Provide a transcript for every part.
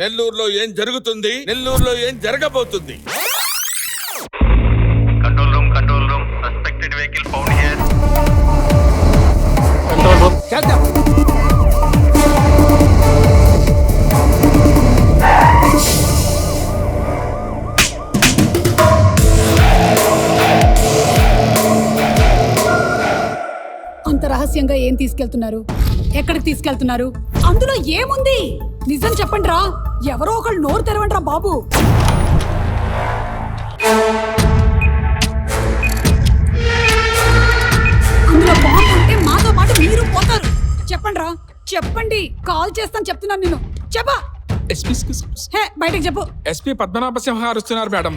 నెల్లూరులో ఏం జరుగుతుంది, నెల్లూరులో ఏం జరగబోతుంది? Control room suspected vehicle found here. Control room చేద్దాం. అంత రహస్యంగా ఏం తీసుకెళ్తున్నారు? ఎక్కడికి తీసుకెళ్తున్నారు? అందులో ఏముంది? నిజం చెప్పండి రా. ఎవరో ఒకళ్ళు నోరు తెరవండి రా బాబు. అందులో బాంబు ఉంటే మాతో పాటు మీరు పోతారు. చెప్పండి రా, చెప్పండి. కాల్ చేస్తాను చెప్తున్నాను నేను. చెప్పా. హే, బయటకు చెప్పు. ఎస్పీ పద్మనాభ సింహ గారు వస్తున్నారు మేడం.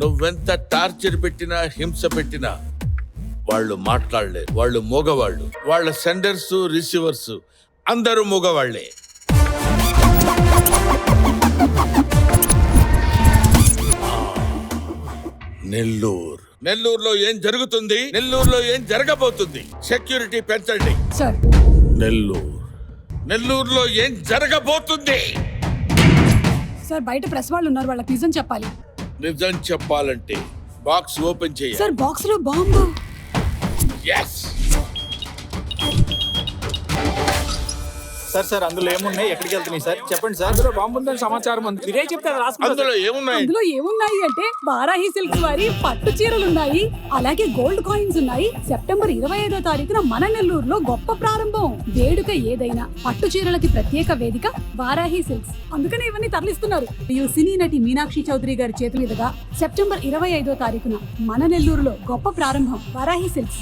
నువ్వెంత టార్చర్ పెట్టినా, హింస పెట్టినా వాళ్ళు మాట్లాడలేరు. వాళ్ళు మూగవాళ్ళు. వాళ్ళ సెండర్స్, రిసీవర్స్ అందరూ మూగవాళ్లే. నెల్లూరులో ఏం జరుగుతుంది, నెల్లూరులో ఏం జరగబోతుంది? సెక్యూరిటీ పెంచండి సార్. నెల్లూరులో ఏం జరగబోతుంది? సార్, బయట ప్రెస్ వాళ్ళు ఉన్నారు, వాళ్ళకి నిజం చెప్పాలి. నిజం చెప్పాలంటే బాక్స్ ఓపెన్ చేయాలి. సార్, బాక్స్ లో బాంబు. yes సార్ అందులో ఏమున్నాయి, ఎక్కడికి వెళ్తున్నాయి సార్ చెప్పండి సార్. అందులో బాంబు ఉందని సమాచారం ఉంది. మీరే చెప్తే అందులో ఏమున్నాయి? అందులో ఏమున్నాయి అంటే వారాహి సిల్క్స్ వారి పట్టు చీరలు ఉన్నాయి, అలాగే గోల్డ్ కాయిన్స్ ఉన్నాయి. సెప్టెంబర్ 25వ తారీఖున మన నెల్లూరులో గొప్ప ప్రారంభం. వేడుక ఏదైనా పట్టు చీరలకి ప్రత్యేక వేదిక వారాహి సిల్క్స్. అందుకనే ఇవన్నీ తరలిస్తున్నారు. ఈ సినీ నటి మీనాక్షి చౌదరి గారి చేతుల మీదుగా సెప్టెంబర్ 25వ తారీఖున మన నెల్లూరులో గొప్ప ప్రారంభం. వారాహి సిల్క్స్.